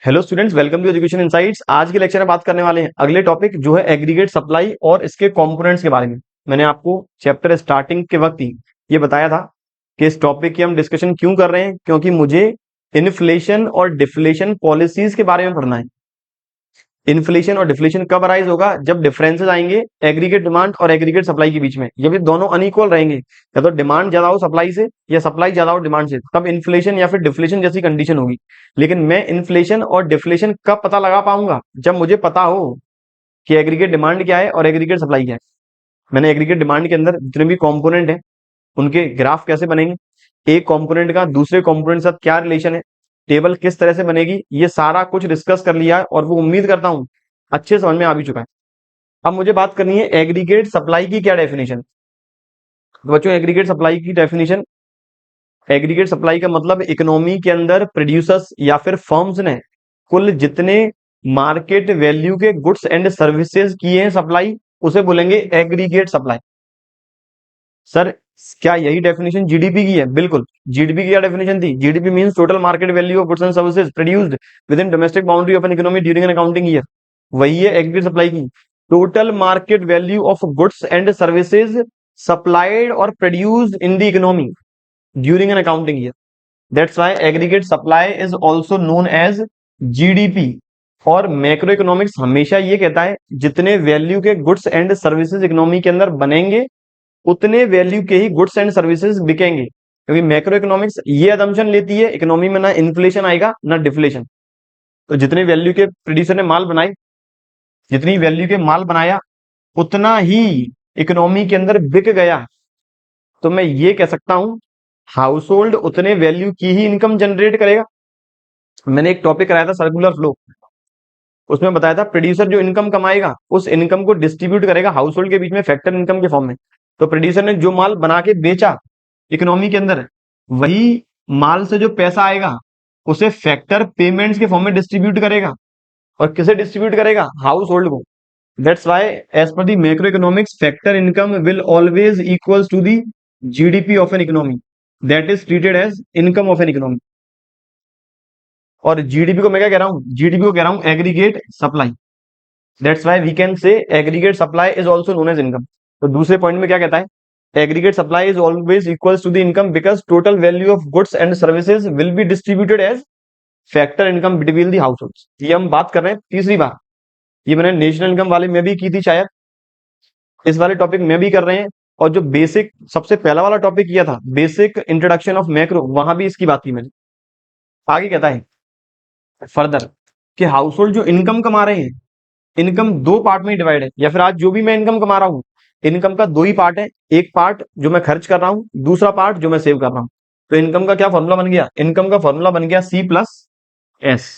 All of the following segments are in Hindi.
Hello students, welcome to Education Insights. आज के लेक्चर में बात करने वाले हैं अगले टॉपिक जो है एग्रीगेट सप्लाई और इसके कंपोनेंट्स के बारे में। मैंने आपको चैप्टर स्टार्टिंग के वक्त ही ये बताया था कि इस टॉपिक की हम डिस्कशन क्यों कर रहे हैं, क्योंकि मुझे इन्फ्लेशन और डिफ्लेशन पॉलिसीज के बारे में पढ़ना है। इन्फ्लेशन और डिफ्लेशन कब अराइज होगा? जब डिफरेंसेस आएंगे एग्रीगेट डिमांड और एग्रीगेट सप्लाई के बीच में। जब ये दोनों अनइक्वल रहेंगे, या तो डिमांड ज्यादा हो सप्लाई से या सप्लाई ज्यादा हो डिमांड से, तब इन्फ्लेशन या फिर डिफ्लेशन जैसी कंडीशन होगी। लेकिन मैं इन्फ्लेशन और डिफ्लेशन कब पता लगा पाऊंगा? जब मुझे पता हो कि एग्रीगेट डिमांड क्या है और एग्रीगेट सप्लाई क्या है। मैंने एग्रीगेट डिमांड के अंदर जितने भी कॉम्पोनेंट है उनके ग्राफ कैसे बनेंगे, एक कंपोनेंट का दूसरे कंपोनेंट के साथ क्या रिलेशन है, टेबल किस तरह से बनेगी, ये सारा कुछ डिस्कस कर लिया है और वो उम्मीद करता हूं अच्छे समझ में आ भी चुका है। अब मुझे बात करनी है एग्रीगेट सप्लाई की क्या डेफिनेशन। तो बच्चों, एग्रीगेट सप्लाई की डेफिनेशन, एग्रीगेट सप्लाई का मतलब इकोनॉमी के अंदर प्रोड्यूसर्स या फिर फर्म्स ने कुल जितने मार्केट वैल्यू के गुड्स एंड सर्विसेज किए हैं सप्लाई, उसे बोलेंगे एग्रीगेट सप्लाई। सर, क्या यही डेफिनेशन जीडीपी की है? बिल्कुल। जीडीपी की क्या डेफिनेशन थी? GDP means total market value of goods and services produced with in domestic boundary of an economy during an accounting year. वही है एग्रीगेट सप्लाई की। Total market value of goods and services supplied और produced in the economy during an accounting year. That's why aggregate supply is also known as GDP. और मैक्रो इकोनॉमिक्स हमेशा ये कहता है जितने वैल्यू के गुड्स एंड सर्विसेज इकोनॉमी के अंदर बनेंगे उतने वैल्यू के ही गुड्स एंड सर्विसेज बिकेंगे। क्योंकि मैक्रो इकोनॉमिक्स ये अदम्पशन लेती है इकोनॉमी में ना इन्फ्लेशन आएगा ना डिफ्लेशन। तो जितने वैल्यू के प्रोड्यूसर ने माल बनाए, जितनी वैल्यू के माल बनाया उतना ही इकोनॉमी के अंदर बिक गया। तो मैं ये कह सकता हूं हाउस होल्ड उतने वैल्यू की ही इनकम जनरेट करेगा। मैंने एक टॉपिक कराया था सर्कुलर फ्लो, उसमें बताया था प्रोड्यूसर जो इनकम कमाएगा उस इनकम को डिस्ट्रीब्यूट करेगा हाउस होल्ड के बीच में फैक्टर इनकम के फॉर्म में। तो प्रोड्यूसर ने जो माल बना के बेचा इकोनॉमी के अंदर, वही माल से जो पैसा आएगा उसे फैक्टर पेमेंट्स के फॉर्म में डिस्ट्रीब्यूट करेगा। और किसे डिस्ट्रीब्यूट करेगा? हाउस होल्ड को। That's why as per the macro economics factor income will always equals to the GDP of an economy that is treated as income of an economy. और जीडीपी को मैं क्या कह रहा हूं? जीडीपी को कह रहा हूं aggregate supply. That's why we can say aggregate supply is also known as income. तो दूसरे पॉइंट में क्या कहता है? Aggregate supply is always equals to the income because total value of goods and services will be distributed as factor income between the households. ये हम बात कर रहे हैं तीसरी बार। ये मैंने नेशनल इनकम वाले में भी की थी शायद, इस वाले टॉपिक में भी कर रहे हैं। और जो बेसिक सबसे पहला वाला टॉपिक किया था बेसिक इंट्रोडक्शन ऑफ मैक्रो, वहां भी इसकी बात की मैंने। आगे कहता है फर्दर कि हाउस होल्ड जो इनकम कमा रहे हैं, इनकम दो पार्ट में डिवाइड है। या फिर आज जो भी मैं इनकम कमा रहा हूं, इनकम का दो ही पार्ट है। एक पार्ट जो मैं खर्च कर रहा हूं, दूसरा पार्ट जो मैं सेव कर रहा हूं। तो इनकम का क्या फॉर्मूला बन गया? इनकम का फॉर्मूला बन गया सी प्लस एस।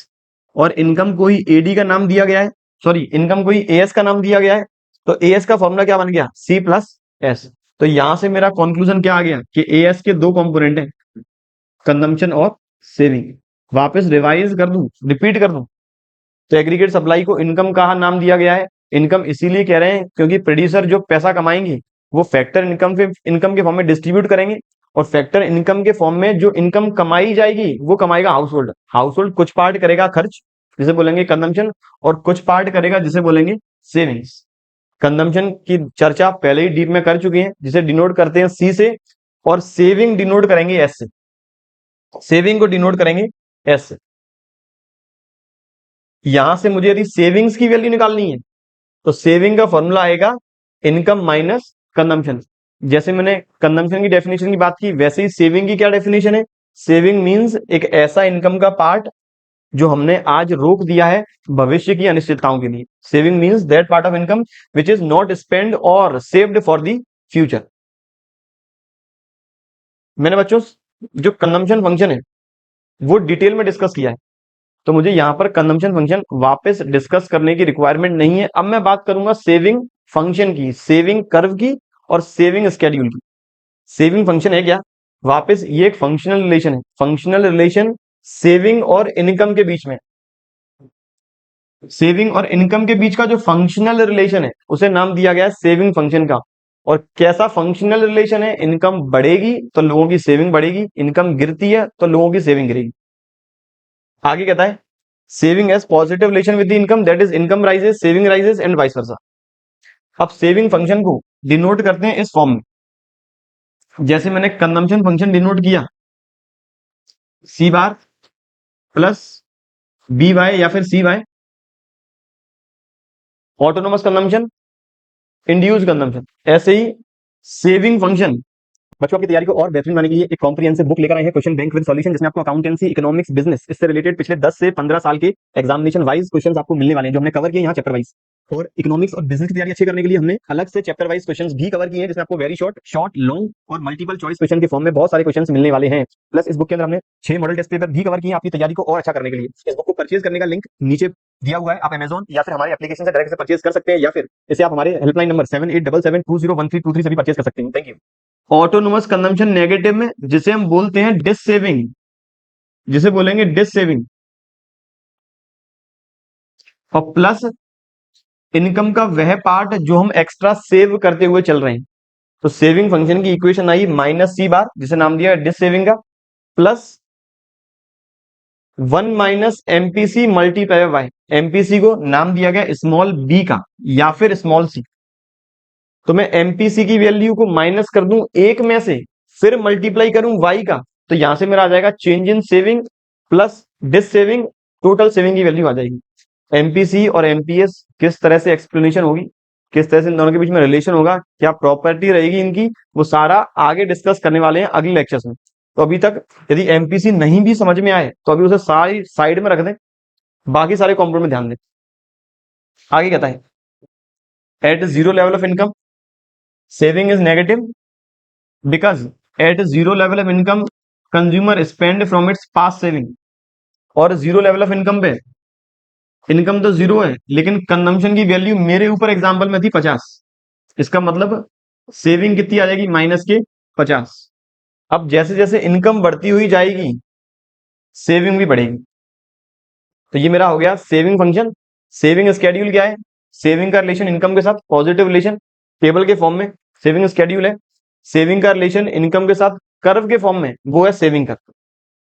और इनकम को ही एडी का नाम दिया गया है, सॉरी इनकम को ही एएस का नाम दिया गया है। तो एएस का फॉर्मूला क्या बन गया? C plus S. तो यहां से मेरा कंक्लूजन क्या आ गया कि एएस के दो कंपोनेंट हैं, कंजम्पशन और सेविंग। वापस रिवाइज कर दूं, रिपीट कर दूं, तो एग्रीगेट सप्लाई को इनकम का नाम दिया गया है। इनकम इसीलिए कह रहे हैं क्योंकि प्रोड्यूसर जो पैसा कमाएंगे वो फैक्टर इनकम के फॉर्म में डिस्ट्रीब्यूट करेंगे। और फैक्टर इनकम के फॉर्म में जो इनकम कमाई जाएगी वो कमाएगा हाउस होल्ड। हाउस होल्ड कुछ पार्ट करेगा खर्च, जिसे बोलेंगे कंजम्पशन, और कुछ पार्ट करेगा जिसे बोलेंगे सेविंग्स। कंजम्पशन की चर्चा पहले ही डीप में कर चुके हैं, जिसे डिनोट करते हैं सी से, और सेविंग डिनोट करेंगे एस से। सेविंग को डिनोट करेंगे एस से। यहां से मुझे यदि सेविंग्स की वैल्यू निकालनी है तो सेविंग का फॉर्मूला आएगा इनकम माइनस कंजम्पशन। जैसे मैंने कंजम्पशन की डेफिनेशन की बात की, वैसे ही सेविंग की क्या डेफिनेशन है? सेविंग मींस एक ऐसा इनकम का पार्ट जो हमने आज रोक दिया है भविष्य की अनिश्चितताओं के लिए। Saving means that part of income which is not spend और सेव्ड फॉर द फ्यूचर। मैंने बच्चों जो कंजम्पशन फंक्शन है वो डिटेल में डिस्कस किया है, तो मुझे यहां पर कंजम्पशन फंक्शन वापस डिस्कस करने की रिक्वायरमेंट नहीं है। अब मैं बात करूंगा सेविंग फंक्शन की, सेविंग कर्व की और सेविंग स्केड्यूल की। सेविंग फंक्शन है क्या? वापस ये एक फंक्शनल रिलेशन है, फंक्शनल रिलेशन सेविंग और इनकम के बीच में। सेविंग और इनकम के बीच का जो फंक्शनल रिलेशन है उसे नाम दिया गया है सेविंग फंक्शन का। और कैसा फंक्शनल रिलेशन है? इनकम बढ़ेगी तो लोगों की सेविंग बढ़ेगी, इनकम गिरती है तो लोगों की सेविंग गिरेगी। आगे कहता है saving has positive relation with the income, that is income rises, saving rises and vice versa. अब सेविंग फंक्शन को डिनोट करते हैं इस फॉर्म में, जैसे मैंने कंजम्पशन फंक्शन डिनोट किया, C bar plus B Y या फिर C Y, autonomous consumption, induce consumption. ऐसे ही सेविंग फंक्शन, बच्चों की तैयारी को और बेहतरीन बनाने के लिए एक कॉम्प्रिहेंसिव बुक लेकर आए हैं, क्वेश्चन बैंक विद सॉल्यूशन, जिसमें आपको अकाउंटेंसी, इकोनॉमिक्स, बिजनेस, इससे रिलेटेड पिछले 10 से 15 साल के एग्जामिनेशन वाइज क्वेश्चंस आपको मिलने वाले हैं, जो हमने कवर किए यहाँ चैप्टर वाइज। और इकोनॉमिक्स और बिजनेस की तैयारी अच्छी करने के लिए हमने अलग से चैप्टर वाइज क्वेश्चंस भी कवर किए हैं, जिसमें आपको वेरी शॉर्ट, शॉर्ट, लॉन्ग और मल्टीपल चॉइस क्वेश्चन के फॉर्म में बहुत सारे क्वेश्चंस मिलने वाले हैं। प्लस इस बुक के अंदर हमने 6 मॉडल टेस्ट पेपर भी कवर किए हैं आपकी तैयारी को और अच्छा करने के लिए। इस बुक को परचेज करने का लिंक नीचे दिया हुआ है, आप अमेजॉन या फिर हमारे एप्लीकेशन से डायरेक्ट से परचेज कर सकते हैं, या फिर इसे आप हमारे हेल्पलाइन नंबर 7877201323 से भी परचेज कर सकते हैं। Thank you. Autonomous consumption negative में, जिसे हम बोलते हैं डिस सेविंग, जिसे बोलेंगे डिस सेविंग, और प्लस इनकम का वह पार्ट जो हम एक्स्ट्रा सेव करते हुए चल रहे हैं। तो सेविंग फंक्शन की इक्वेशन आई माइनस सी बार, जिसे नाम दिया डिस सेविंग का, plus 1 minus MPC multiply by, MPC को नाम दिया गया स्मॉल बी का या फिर स्मॉल सी। तो मैं एमपीसी की वैल्यू को माइनस कर दूं एक में से, फिर मल्टीप्लाई करूं वाई का, तो यहां से मेरा आ जाएगा change in saving plus dissaving, total saving की वैल्यू आ जाएगी। एमपीसी और एमपीएस किस तरह से एक्सप्लेनेशन होगी, किस तरह से इन दोनों के बीच में रिलेशन होगा, क्या प्रॉपर्टी रहेगी इनकी, वो सारा आगे डिस्कस करने वाले हैं अगले लेक्चर्स में। तो अभी तक यदि एमपीसी नहीं भी समझ में आए तो अभी उसे सारी साइड में रख दें, बाकी सारे कॉम्पोनेंट में ध्यान दें। आगे कहता है at zero level of income saving is negative because at zero level of income consumer spend from its past saving. और जीरो लेवल ऑफ इनकम पे इनकम तो जीरो है, लेकिन कंजम्पशन की वैल्यू मेरे ऊपर एग्जांपल में थी 50। इसका मतलब सेविंग कितनी आ जाएगी, माइनस के 50। अब जैसे जैसे इनकम बढ़ती हुई जाएगी सेविंग भी बढ़ेगी। तो ये मेरा हो गया सेविंग फंक्शन। सेविंग स्केड्यूल क्या है, सेविंग का रिलेशन इनकम के साथ पॉजिटिव रिलेशन, टेबल के फॉर्म में सेविंग स्केड्यूल है। सेविंग का रिलेशन इनकम के साथ कर्व के फॉर्म में, वो है सेविंग कर्व।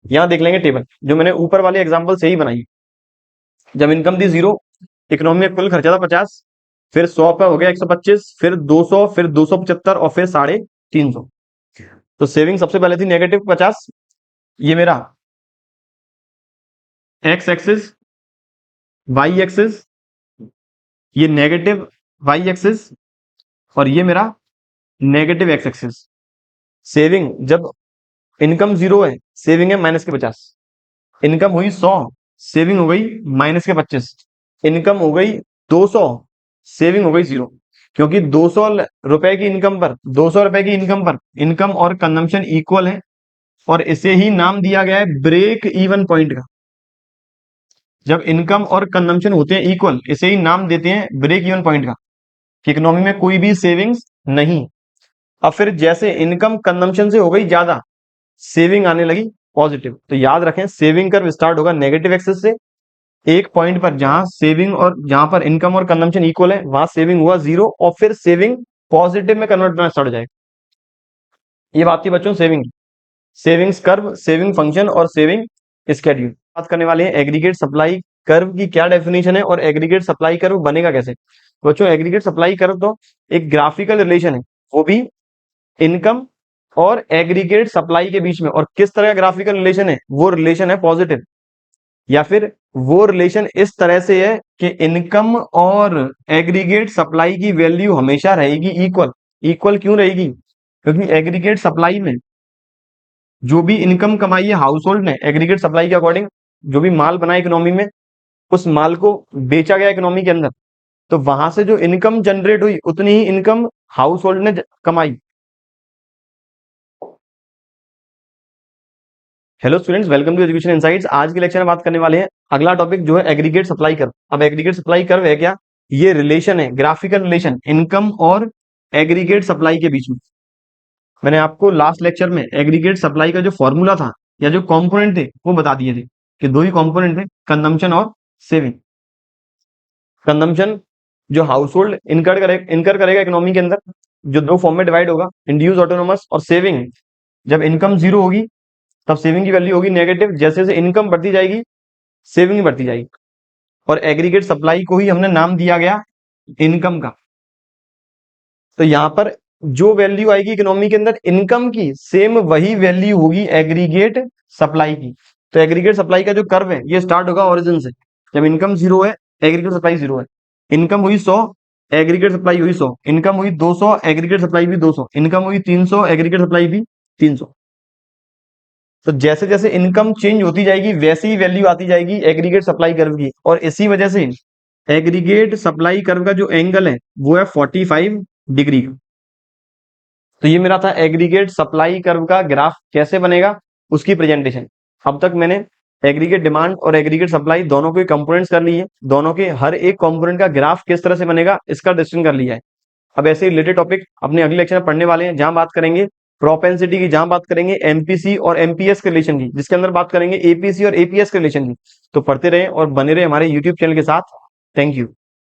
यहां देख लेंगे टेबल जो मैंने ऊपर वाले एग्जाम्पल से ही बनाई। जब इनकम थी जीरो, इकोनॉमी में कुल खर्चा था 50, फिर 100 पे हो गया 125, फिर 200, फिर 275 और फिर 350। तो सेविंग सबसे पहले थी नेगेटिव 50। ये मेरा एक्स एक्सिस, वाई एक्सिस, ये नेगेटिव वाई एक्सिस, और ये मेरा नेगेटिव एक्स एक्सिस। सेविंग जब इनकम जीरो है, सेविंग है माइनस के 50। इनकम हुई 100, सेविंग हो गई माइनस के 25। इनकम हो गई 200, सेविंग हो गई जीरो। क्योंकि 200 रुपए की इनकम पर, 200 रुपए की इनकम पर इनकम और कंजम्पशन इक्वल है, और इसे ही नाम दिया गया है ब्रेक इवन पॉइंट का। जब इनकम और कंजम्पशन होते हैं इक्वल, इसे ही नाम देते हैं ब्रेक इवन पॉइंट का, कि इकोनॉमी में कोई भी सेविंग्स नहीं। अब फिर जैसे इनकम कंजम्पशन से हो गई ज्यादा, सेविंग आने लगी पॉजिटिव। तो याद रखें सेविंग कर्व स्टार्ट होगा नेगेटिव एक्सिस से, एक पॉइंट पर जहां सेविंग और जहां पर इनकम और कंजम्पशन इक्वल है वहां सेविंग हुआ जीरो, और फिर सेविंग पॉजिटिव में कन्वर्ट करना स्टार्ट हो जाएगा। ये बात थी बच्चों saving, savings curve, saving function और सेविंग स्केड्यूल। बात करने वाले हैं एग्रीगेट सप्लाई कर्व की क्या डेफिनेशन है और एग्रीगेट सप्लाई कर्व बनेगा कैसे। बच्चों एग्रीगेट सप्लाई कर्व तो एक ग्राफिकल रिलेशन है, वो भी इनकम और एग्रीगेट सप्लाई के बीच में। और किस तरह का ग्राफिकल रिलेशन है, वो रिलेशन है पॉजिटिव, या फिर वो रिलेशन इस तरह से है कि इनकम और एग्रीगेट सप्लाई की वैल्यू हमेशा रहेगी इक्वल। इक्वल क्यों रहेगी, क्योंकि एग्रीगेट सप्लाई में जो भी इनकम कमाई है हाउस होल्ड ने एग्रीगेट सप्लाई के अकॉर्डिंग, जो भी माल बना इकोनॉमी में, उस माल को बेचा गया इकोनॉमी के अंदर, तो वहां से जो इनकम जनरेट हुई उतनी ही इनकम हाउस होल्ड ने कमाई। Hello students, welcome to Education Insights. आज के लेक्चर में बात करने वाले हैं अगला टॉपिक जो है एग्रीगेट सप्लाई कर्व। अब एग्रीगेट सप्लाई कर्व है क्या, ये रिलेशन है, ग्राफिकल रिलेशन इनकम और एग्रीगेट सप्लाई के बीच में। मैंने आपको लास्ट लेक्चर में एग्रीगेट सप्लाई का जो फॉर्मूला था या जो कंपोनेंट थे वो बता दिए थे कि दो ही कंपोनेंट थे, कंजम्पशन और सेविंग। कंजम्पशन जो हाउस होल्ड इनकर करेगा इकोनॉमी के अंदर, जो दो फॉर्म में डिवाइड होगा, इंड्यूस ऑटोनोमस, और सेविंग जब इनकम जीरो होगी तब सेविंग की वैल्यू होगी नेगेटिव। जैसे जैसे इनकम बढ़ती जाएगी सेविंग बढ़ती जाएगी। और एग्रीगेट सप्लाई को ही हमने नाम दिया गया इनकम का। तो यहां पर जो वैल्यू आएगी इकोनॉमी के अंदर इनकम की, सेम वही वैल्यू होगी एग्रीगेट सप्लाई की। तो एग्रीगेट सप्लाई का जो कर्व है ये स्टार्ट होगा ओरिजिन से, जब इनकम 0 है, एग्रीगेट सप्लाई 0 है। इनकम हुई 100, एग्रीगेट सप्लाई हुई 100, इनकम हुई 200, एग्रीगेट सप्लाई भी 200, इनकम हुई 300, एग्रीगेट सप्लाई भी 300। तो जैसे जैसे इनकम चेंज होती जाएगी वैसे ही वैल्यू आती जाएगी एग्रीगेट सप्लाई कर्व की। और इसी वजह से एग्रीगेट सप्लाई कर्व का जो एंगल है वो है 45 डिग्री का। तो ये मेरा था एग्रीगेट सप्लाई कर्व का ग्राफ कैसे बनेगा उसकी प्रेजेंटेशन। अब तक मैंने एग्रीगेट डिमांड और एग्रीगेट सप्लाई दोनों के कंपोनेंट्स कर लिए, दोनों के हर एक कंपोनेंट का ग्राफ किस तरह से बनेगा इसका डिस्कशन कर लिया है। अब ऐसे रिलेटेड टॉपिक अपने अगले लेक्चर में पढ़ने वाले हैं, जहां बात करेंगे प्रोपेंसिटी की, जहां बात करेंगे एमपीसी और एमपीएस के रिलेशन की, जिसके अंदर बात करेंगे एपीसी और एपीएस के रिलेशन की। तो पढ़ते रहे और बने रहे हमारे यूट्यूब चैनल के साथ। Thank you.